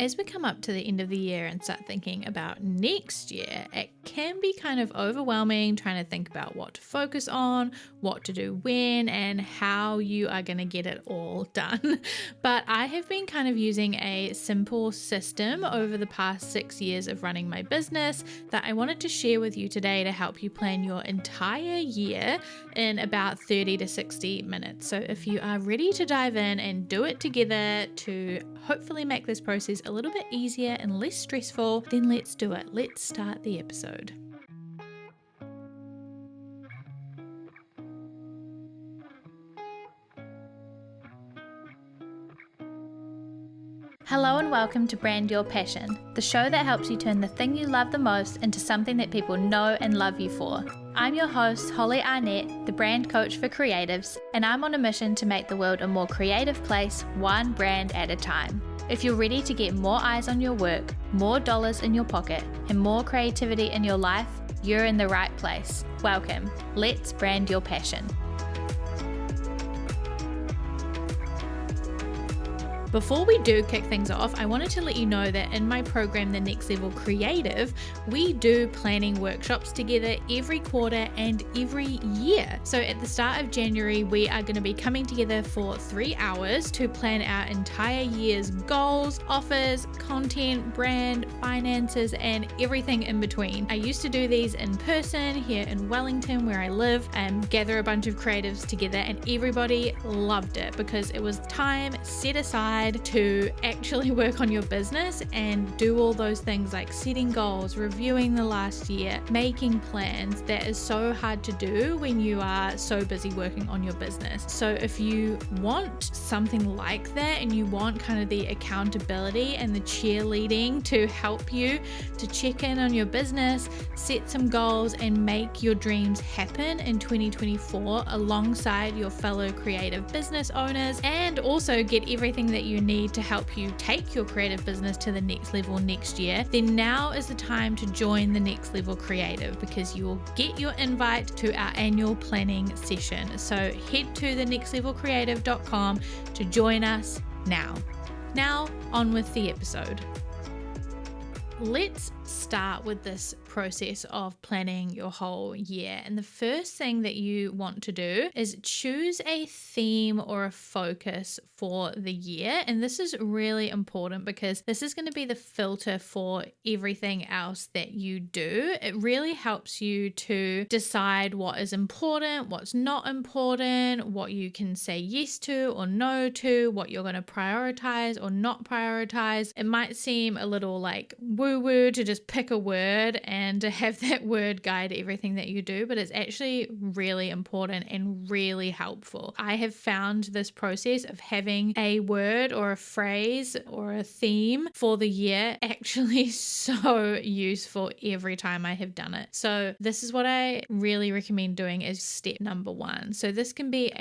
As we come up to the end of the year and start thinking about next year, it can be kind of overwhelming trying to think about what to focus on, what to do when, and how you are going to get it all done. But I have been kind of using a simple system over the past 6 years of running my business that I wanted to share with you today to help you plan your entire year in about 30 to 60 minutes. So if you are ready to dive in and do it together to hopefully make this process a little bit easier and less stressful, then let's do it. Let's start the episode. Hello and welcome to Brand Your Passion, the show that helps you turn the thing you love the most into something that people know and love you for. I'm your host, Holly Arnett, the brand coach for creatives, and I'm on a mission to make the world a more creative place, one brand at a time. If you're ready to get more eyes on your work, more dollars in your pocket, and more creativity in your life, you're in the right place. Welcome. Let's brand your passion. Before we do kick things off, I wanted to let you know that in my program, The Next Level Creative, we do planning workshops together every quarter and every year. So at the start of January, we are going to be coming together for 3 hours to plan our entire year's goals, offers, content, brand, finances, and everything in between. I used to do these in person here in Wellington, where I live, and gather a bunch of creatives together, and everybody loved it because it was time set aside to actually work on your business and do all those things like setting goals, reviewing the last year, making plans. That is so hard to do when you are so busy working on your business. So if you want something like that and you want kind of the accountability and the cheerleading to help you to check in on your business, set some goals, and make your dreams happen in 2024 alongside your fellow creative business owners, and also get everything that you need to help you take your creative business to the next level next year, then now is the time to join the Next Level Creative, because you will get your invite to our annual planning session. So head to thenextlevelcreative.com to join us now. Now on with the episode. Let's start with this process of planning your whole year. And the first thing that you want to do is choose a theme or a focus for the year. And this is really important because this is going to be the filter for everything else that you do. It really helps you to decide what is important, what's not important, what you can say yes to or no to, what you're going to prioritize or not prioritize. It might seem a little like woo-woo to just pick a word and to have that word guide everything that you do, but it's actually really important and really helpful. I have found this process of having a word or a phrase or a theme for the year actually so useful every time I have done it. So this is what I really recommend doing as step number 1. So this can be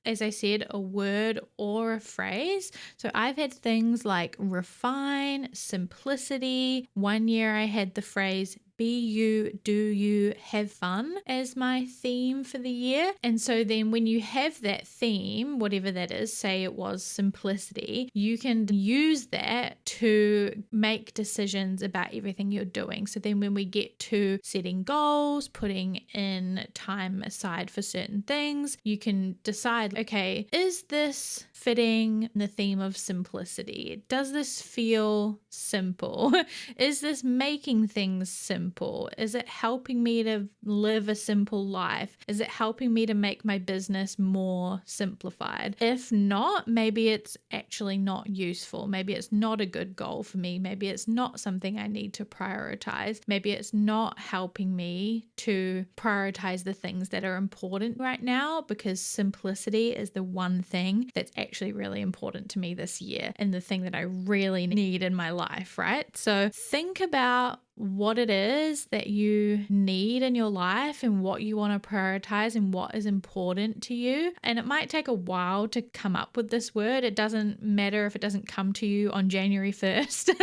as I said, a word or a phrase. So I've had things like refine, simplicity. One year I had the phrase be you, do you, have fun as my theme for the year. And so then when you have that theme, whatever that is, say it was simplicity, you can use that to make decisions about everything you're doing. So then when we get to setting goals, putting in time aside for certain things, you can decide, okay, is this fitting the theme of simplicity? Does this feel simple? Is this making things simple? Is it helping me to live a simple life? Is it helping me to make my business more simplified? If not, maybe it's actually not useful. Maybe it's not a good goal for me. Maybe it's not something I need to prioritize. Maybe it's not helping me to prioritize the things that are important right now, because simplicity is the one thing that's actually really important to me this year and the thing that I really need in my life, right? So think about what it is that you need in your life and what you want to prioritize and what is important to you. And it might take a while to come up with this word. It doesn't matter if it doesn't come to you on January 1st.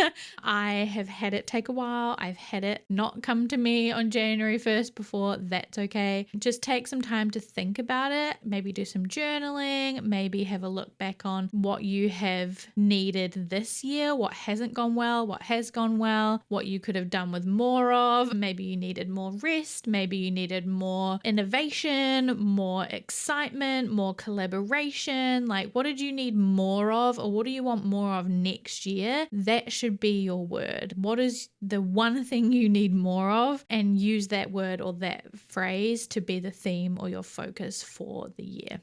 I have had it take a while. I've had it not come to me on January 1st before. That's okay. Just take some time to think about it. Maybe do some journaling. Maybe have a look back on what you have needed this year, what hasn't gone well, what has gone well, what you could have done with more of. Maybe you needed more rest. Maybe you needed more innovation, more excitement, more collaboration. Like, what did you need more of, or what do you want more of next year? That should be your word. What is the one thing you need more of? And use that word or that phrase to be the theme or your focus for the year.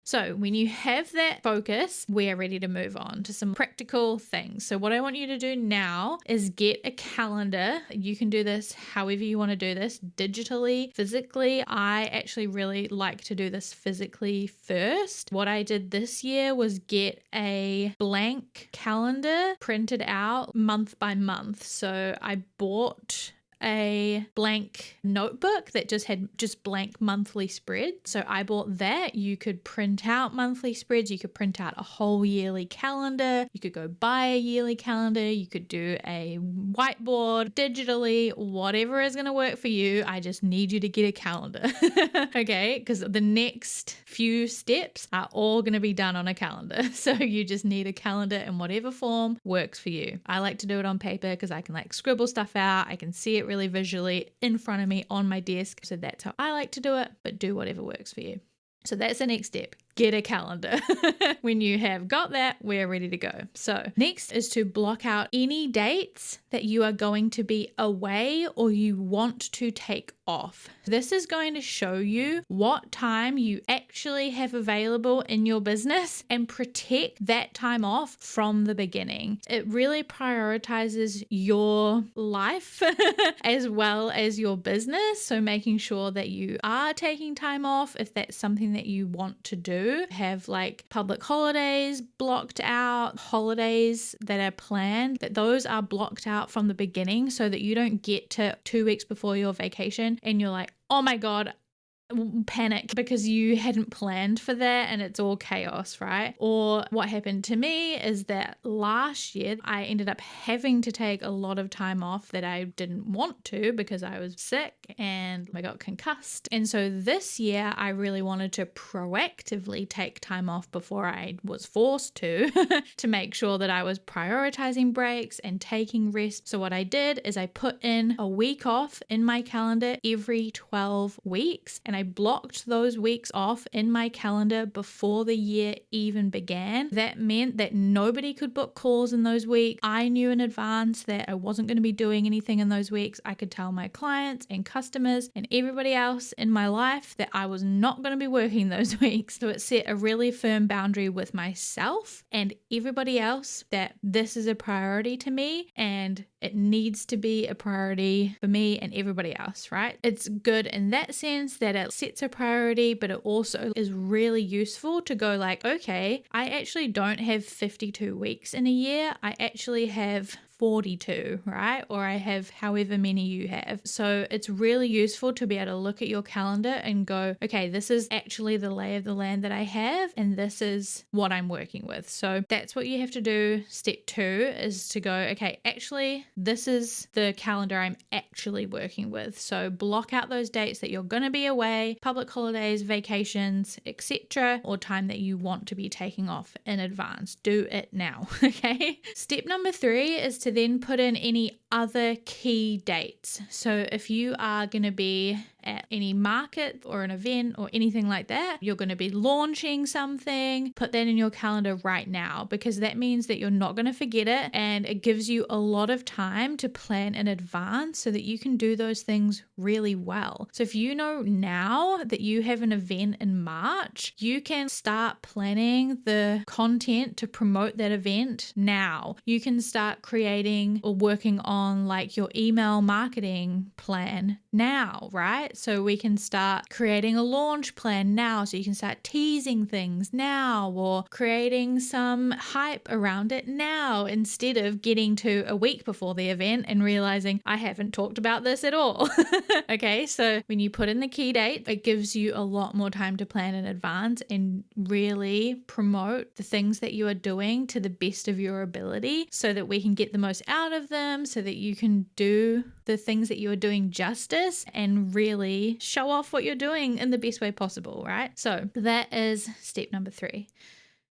So when you have that focus, we are ready to move on to some practical things. So what I want you to do now is get a calendar. You can do this however you want to do this, digitally, physically. I actually really like to do this physically first. What I did this year was get a blank calendar printed out month by month. So I bought a blank notebook that just had blank monthly spreads. So I bought that. You could print out monthly spreads. You could print out a whole yearly calendar. You could go buy a yearly calendar. You could do a whiteboard digitally, whatever is going to work for you. I just need you to get a calendar. Okay? Because the next few steps are all going to be done on a calendar. So you just need a calendar in whatever form works for you. I like to do it on paper because I can scribble stuff out. I can see it really visually in front of me on my desk. So that's how I like to do it, but do whatever works for you. So that's the next step. Get a calendar. When you have got that, we're ready to go. So next is to block out any dates that you are going to be away or you want to take off. This is going to show you what time you actually have available in your business and protect that time off from the beginning. It really prioritizes your life as well as your business. So making sure that you are taking time off if that's something that you want to do. Have public holidays blocked out, holidays that are planned, that those are blocked out from the beginning so that you don't get to 2 weeks before your vacation and you're like, oh my God, panic because you hadn't planned for that and it's all chaos, right? Or what happened to me is that last year I ended up having to take a lot of time off that I didn't want to because I was sick and I got concussed. And so this year I really wanted to proactively take time off before I was forced to make sure that I was prioritizing breaks and taking rest. So what I did is I put in a week off in my calendar every 12 weeks and I blocked those weeks off in my calendar before the year even began. That meant that nobody could book calls in those weeks. I knew in advance that I wasn't going to be doing anything in those weeks. I could tell my clients and customers and everybody else in my life that I was not going to be working those weeks. So it set a really firm boundary with myself and everybody else that this is a priority to me and it needs to be a priority for me and everybody else, right? It's good in that sense that it sets a priority, but it also is really useful to go okay, I actually don't have 52 weeks in a year. I actually have 42, right? Or I have however many you have. So it's really useful to be able to look at your calendar and go, okay, this is actually the lay of the land that I have, and this is what I'm working with. So that's what you have to do. Step 2 is to go, okay, actually, this is the calendar I'm actually working with. So block out those dates that you're going to be away, public holidays, vacations, etc., or time that you want to be taking off in advance. Do it now, okay? Step number 3 is to then put in any other key dates. So if you are going to be at any market or an event or anything like that, you're going to be launching something, put that in your calendar right now, because that means that you're not going to forget it and it gives you a lot of time to plan in advance so that you can do those things really well. So if you know now that you have an event in March, you can start planning the content to promote that event now. You can start creating or working on on like your email marketing plan now, right? So we can start creating a launch plan now, so you can start teasing things now or creating some hype around it now, instead of getting to a week before the event and realizing I haven't talked about this at all. Okay, so when you put in the key date, it gives you a lot more time to plan in advance and really promote the things that you are doing to the best of your ability, so that we can get the most out of them, so that you can do the things that you are doing justice and really show off what you're doing in the best way possible, right? So that is step number 3.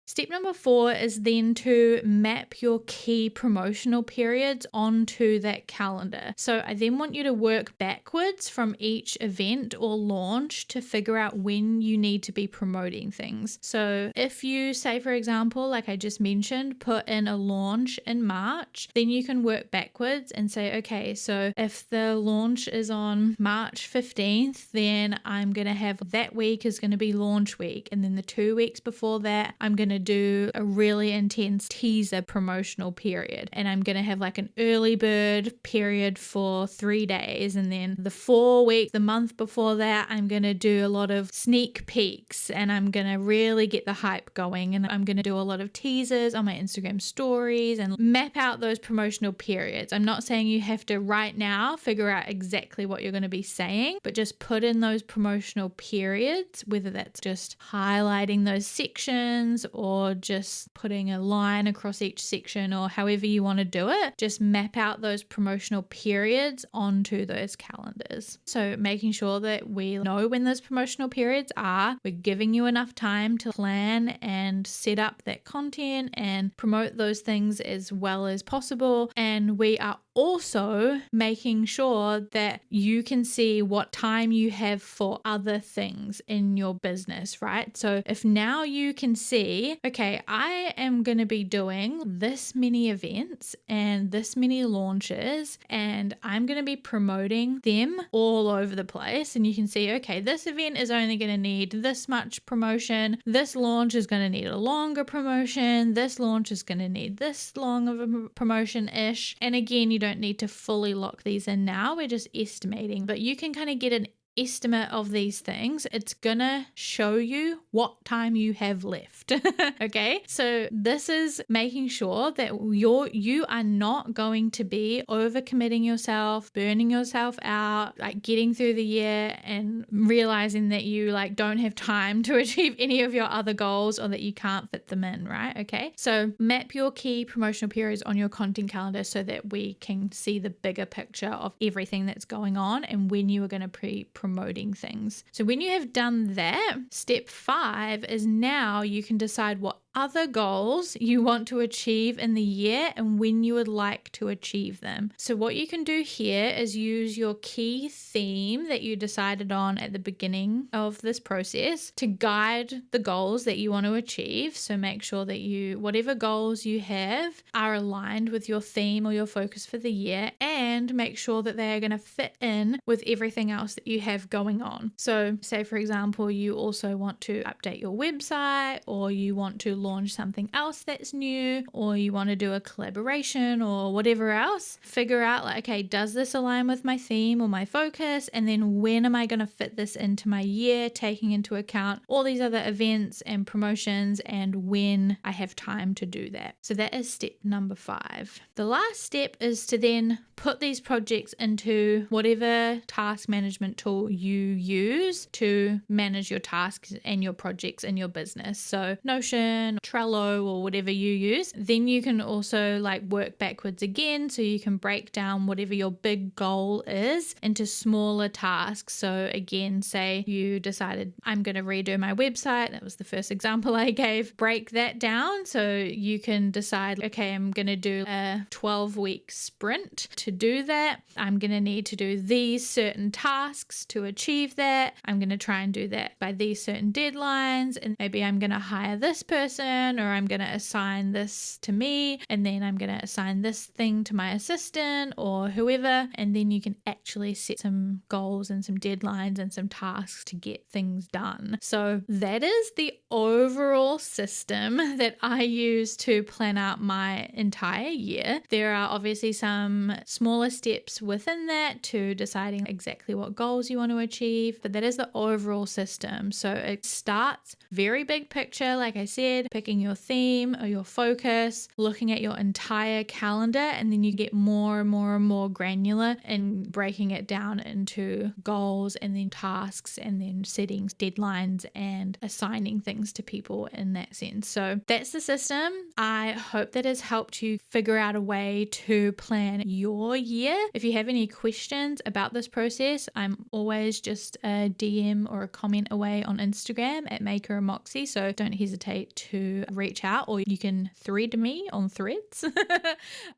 Step number 4 is then to map your key promotional periods onto that calendar. So I then want you to work backwards from each event or launch to figure out when you need to be promoting things. So if you say, for example, like I just mentioned, put in a launch in March, then you can work backwards and say, okay, so if the launch is on March 15th, then I'm going to have that week is going to be launch week. And then the 2 weeks before that, I'm going to do a really intense teaser promotional period, and I'm going to have like an early bird period for 3 days, and then the 4 weeks, the month before that, I'm going to do a lot of sneak peeks, and I'm going to really get the hype going, and I'm going to do a lot of teasers on my Instagram stories and map out those promotional periods. I'm not saying you have to right now figure out exactly what you're going to be saying, but just put in those promotional periods, whether that's just highlighting those sections or just putting a line across each section, or however you want to do it. Just map out those promotional periods onto those calendars. So making sure that we know when those promotional periods are, we're giving you enough time to plan and set up that content and promote those things as well as possible. And we are also making sure that you can see what time you have for other things in your business, right? So if now you can see, okay, I am going to be doing this many events and this many launches, and I'm going to be promoting them all over the place. And you can see, okay, this event is only going to need this much promotion. This launch is going to need a longer promotion. This launch is going to need this long of a promotion-ish. And again, you don't need to fully lock these in now. We're just estimating, but you can kind of get an estimate of these things. It's gonna show you what time you have left. Okay, so this is making sure that you are not going to be overcommitting yourself, burning yourself out, like getting through the year and realizing that you like don't have time to achieve any of your other goals, or that you can't fit them in, right? Okay, so map your key promotional periods on your content calendar so that we can see the bigger picture of everything that's going on and when you are going to promoting things. So when you have done that, step 5 is now you can decide what other goals you want to achieve in the year and when you would like to achieve them. So what you can do here is use your key theme that you decided on at the beginning of this process to guide the goals that you want to achieve. So make sure that whatever goals you have are aligned with your theme or your focus for the year, and make sure that they are going to fit in with everything else that you have going on. So say, for example, you also want to update your website, or you want to launch something else that's new, or you want to do a collaboration or whatever else. Figure out like, okay, does this align with my theme or my focus? And then when am I going to fit this into my year, taking into account all these other events and promotions and when I have time to do that. So that is step number 5. The last step is to then put these projects into whatever task management tool you use to manage your tasks and your projects in your business. So Notion, Trello, or whatever you use. Then you can also like work backwards again, so you can break down whatever your big goal is into smaller tasks. So again, say you decided I'm going to redo my website. That was the first example I gave. Break that down so you can decide, okay, I'm going to do a 12-week sprint. To do that, I'm going to need to do these certain tasks to achieve that. I'm going to try and do that by these certain deadlines, and maybe I'm going to hire this person person, or I'm going to assign this to me, and then I'm going to assign this thing to my assistant or whoever. And then you can actually set some goals and some deadlines and some tasks to get things done. So that is the overall system that I use to plan out my entire year. There are obviously some smaller steps within that to deciding exactly what goals you want to achieve, but that is the overall system. So it starts very big picture, like I said, picking your theme or your focus, looking at your entire calendar, and then you get more and more and more granular and breaking it down into goals and then tasks and then setting deadlines and assigning things to people in that sense. So that's the system. I hope that has helped you figure out a way to plan your year. If you have any questions about this process, I'm always just a DM or a comment away on Instagram at MakerMoxie, so don't hesitate to reach out, or you can thread me on Threads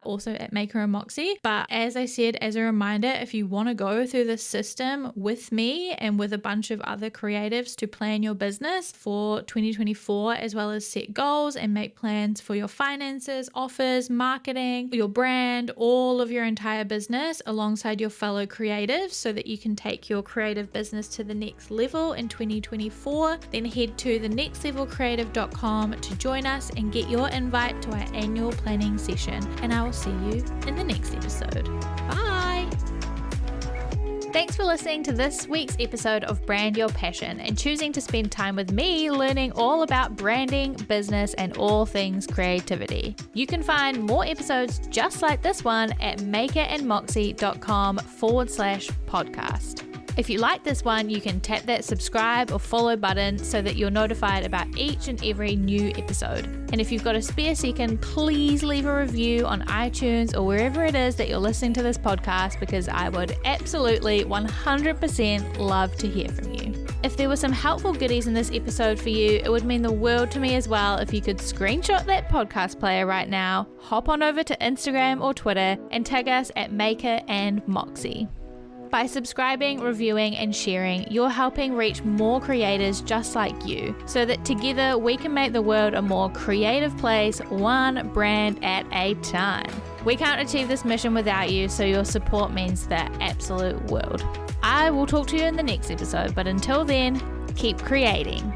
also at MakerMoxie. But as I said, as a reminder, if you want to go through this system with me and with a bunch of other creatives to plan your business for 2024, as well as set goals and make plans for your finances, offers, marketing, your brand, all of your entire business alongside your fellow creatives, so that you can take your creative business to the next level in 2024, then head to thenextlevelcreative.com to join us and get your invite to our annual planning session. And I will see you in the next episode. Bye! Thanks for listening to this week's episode of Brand Your Passion and choosing to spend time with me learning all about branding, business, and all things creativity. You can find more episodes just like this one at makerandmoxie.com/podcast. If you like this one, you can tap that subscribe or follow button so that you're notified about each and every new episode. And if you've got a spare second, please leave a review on iTunes or wherever it is that you're listening to this podcast, because I would absolutely 100% love to hear from you. If there were some helpful goodies in this episode for you, it would mean the world to me as well if you could screenshot that podcast player right now, hop on over to Instagram or Twitter and tag us at Maker and Moxie. By subscribing, reviewing, and sharing, you're helping reach more creators just like you, so that together we can make the world a more creative place, one brand at a time. We can't achieve this mission without you, so your support means the absolute world. I will talk to you in the next episode, but until then, keep creating.